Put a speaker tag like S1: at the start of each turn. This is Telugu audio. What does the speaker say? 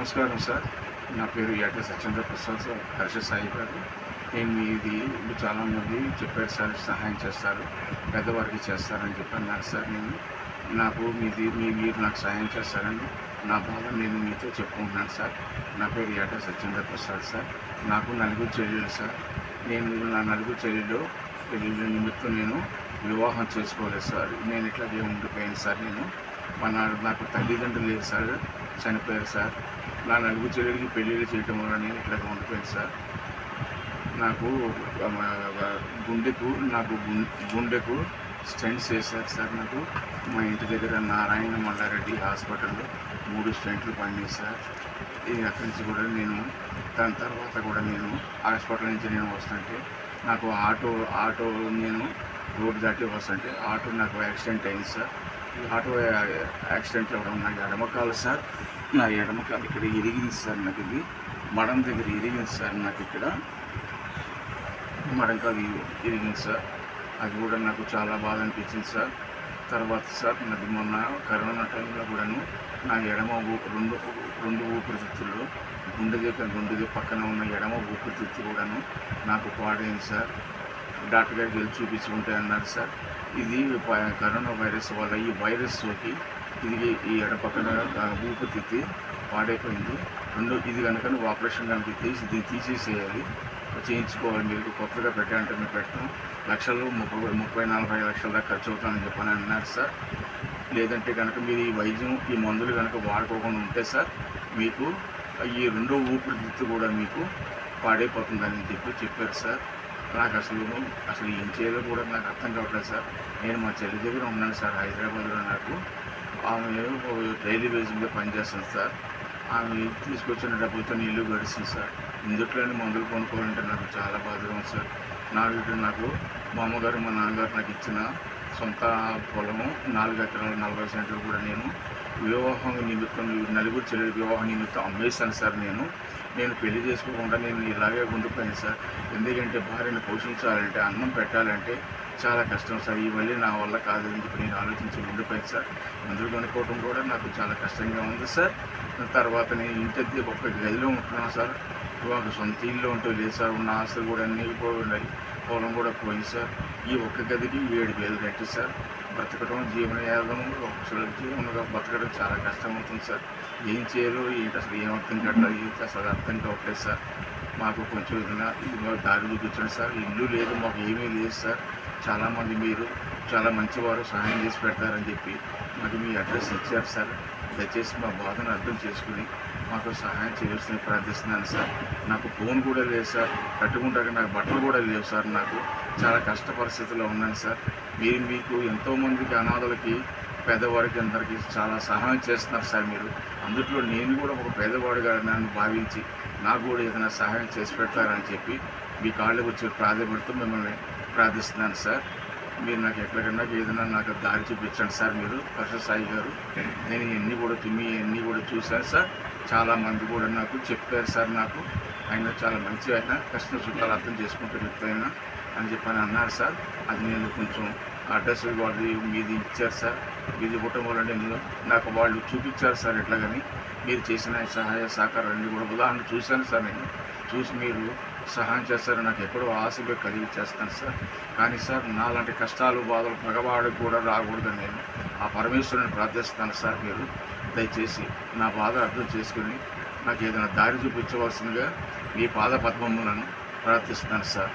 S1: నమస్కారం సార్. నా పేరు యాట సత్యేంద్ర ప్రసాద్ సార్, హర్ష సాయి గారు. నేను మీది చాలామంది చెప్పారు సార్, సహాయం చేస్తారు, పెద్దవారికి చేస్తారని చెప్పి అన్నారు సార్. నాకు మీరు నాకు సహాయం చేస్తారని నా బాధ నేను మీతో చెప్పుకుంటున్నాను సార్. నా పేరు యాట సత్యేంద్ర ప్రసాద్ సార్. నాకు నలుగురు చెల్లెలు సార్. నా నలుగురు చెల్లెలు నిమిత్తం నేను వివాహం చేసుకోలేదు సార్. నేను ఇట్లాగే ఉండిపోయాను సార్. నాకు తల్లిదండ్రులు లేదు సార్, చనిపోయారు సార్. నా నలుగురు చెల్లెలకి పెళ్ళిళ్ళు చేయటం వల్ల నేను ఇట్లాగే ఉండిపోయాను సార్. నాకు గుండెకు స్టెంట్స్ వేశారు సార్. నాకు మా ఇంటి దగ్గర నారాయణ మల్లారెడ్డి హాస్పిటల్లో 3 స్టెంట్లు పడినాయి సార్. అక్కడి నుంచి కూడా దాని తర్వాత కూడా హాస్పిటల్ నుంచి వస్తుంటే నాకు ఆటో నేను రోడ్డు దాటి వస్తుంటే ఆటో నాకు యాక్సిడెంట్ అయింది సార్. ఈ ఆటో యాక్సిడెంట్ అవ్వడం నాకు ఎడమకాలు సార్. నా ఎడమకాలు ఇక్కడ ఇరిగింది సార్. నాకు ఇది మడం దగ్గర ఇరిగింది సార్. నాకు ఇక్కడ మడంకాలు ఇరిగింది సార్. అది కూడా నాకు చాలా బాధ అనిపించింది సార్. తర్వాత సార్ నాకు మొన్న కరోనా టైంలో కూడాను నా ఎడమ రెండు ఊపిరితిత్తుల్లో గుండె పక్కన ఉన్న ఎడమ ఊపిరితిత్తు కూడాను నాకు పాడైంది సార్. డాక్టర్ గారికి వెళ్ళి చూపించుకుంటే అన్నారు సార్, ఇది కరోనా వైరస్ వల్ల ఈ వైరస్ సోకి ఈ ఎడపక్కన ఊపిరితిత్తి పాడైపోయింది. ఇది కనుక ఆపరేషన్ కనుక దీన్ని తీసేసేయాలి, చేయించుకోవాలి, మీరు కొత్తగా పెట్టాలంటే మేము పెడతాం, లక్షలు 30-40 లక్షల దాకా ఖర్చు అవుతుందని చెప్పని అన్నారు సార్. లేదంటే కనుక మీరు ఈ మందులు కనుక వాడుకోకుండా ఉంటే సార్ మీకు ఈ రెండో ఊపిరితిత్తు కూడా మీకు పాడైపోతుందని చెప్పారు సార్. నాకు అసలు ఏం చేయాలో కూడా నాకు అర్థం కావట్లేదు సార్. నేను మా చెల్లి దగ్గర ఉన్నాను సార్, హైదరాబాద్లో. నాకు ఆమె డైలీ వేజ్ మీద పనిచేస్తుంది సార్. ఆమె తీసుకొచ్చిన డబ్బులతో ఇల్లు గడిచింది సార్. ఇందుట్లోనే మందులు కొనుక్కోవాలంటే నాకు చాలా బాధగా ఉంది సార్. నాకు మా అమ్మగారు మా నాన్నగారు నాకు ఇచ్చిన సొంత పొలము 4 ఎకరాలు 40 సెంట్లు కూడా నేను వివాహం నిమిత్తం నలుగురు చెల్లెలు వివాహం నిమిత్తం అమ్మేశాను సార్. నేను పెళ్లి చేసుకోకుండా నేను ఇలాగే ఉండిపోయాను సార్. ఎందుకంటే భార్యను పోషించాలంటే, అన్నం పెట్టాలంటే చాలా కష్టం సార్. ఇవన్నీ నా వల్ల కాదని చెప్పి నేను ఆలోచించి ఉండిపోయాను సార్. మందులు కొనుక్కోవడం కూడా నాకు చాలా కష్టంగా ఉంది సార్. తర్వాత నేను ఇంటి ఒక గదిలో ఉంటున్నాను సార్. ఒక సొంత ఇల్లు ఉంటూ లేదు సార్. ఉన్న ఆస్తులు కూడా అన్నీ పోయి, పొలం కూడా పోయింది సార్. ఈ ఒక్క గదికి 7,000 కట్టి సార్. బ్రతకడం జీవనంగా బతకడం చాలా కష్టం అవుతుంది సార్. ఏం చేయాలో ఏంటి అసలు ఏం అర్థం కావట్లేదు, అసలు అర్థం కావట్లేదు సార్. మాకు కొంచెం ఏదైనా దారి చూపించండి సార్. ఇల్లు లేదు, మాకు ఏమీ లేదు సార్. చాలామంది మీరు చాలా మంచివారు, సహాయం చేసి పెడతారని చెప్పి మాకు మీ అడ్రస్ ఇచ్చారు సార్. దయచేసి మా బాధను అర్థం చేసుకుని మాకు సహాయం చేయవలసింది ప్రార్థిస్తున్నాను సార్. నాకు ఫోన్ కూడా లేదు సార్, కట్టుకుంటాక నాకు బట్టలు కూడా లేవు సార్. నాకు చాలా కష్ట పరిస్థితుల్లో ఉన్నాను సార్. మీకు ఎంతోమందికి అనాథలకి, పేదవారికి అందరికీ చాలా సహాయం చేస్తున్నారు సార్ మీరు. అందుట్లో నేను కూడా ఒక పేదవాడిగా నన్ను భావించి నాకు కూడా ఏదైనా సహాయం చేసి పెడతారని చెప్పి మీ కాళ్ళకు వచ్చి ప్రాధాన్యపడుతూ మిమ్మల్ని ప్రార్థిస్తున్నాను సార్. మీరు నాకు ఎక్కడికన్నా ఏదైనా నాకు దారి చూపించండి సార్. మీరు హర్ష సాయి గారు. నేను ఇవన్నీ కూడా చూశాను సార్. చాలామంది కూడా నాకు చెప్పారు సార్. నాకు ఆయన చాలా మంచి, ఆయన కష్ట సుఖాలు అర్థం చేసుకుంటే వ్యక్తి అయినా అని చెప్పని అన్నారు సార్. అది నేను కొంచెం అడ్రస్ మీది ఇచ్చారు సార్. మీది ఇవ్వటం వల్ల నాకు వాళ్ళు చూపించారు సార్. ఎట్లాగని మీరు చేసిన సహాయ సహకారాన్ని కూడా ఉదాహరణ చూశాను సార్. నేను చూసి మీరు సహాయం చేస్తారని నాకు ఎక్కడో ఆశగా కలిగి చేస్తాను సార్. కానీ సార్ నాలాంటి కష్టాలు, బాధలు మగవాడికి కూడా రాకూడదని నేను ఆ పరమేశ్వరుని ప్రార్థిస్తాను సార్. మీరు దయచేసి నా బాధ అర్థం చేసుకుని నాకు ఏదైనా దారి చూపించవలసిందిగా మీ పాద పద్మములను ప్రార్థిస్తున్నాను సార్.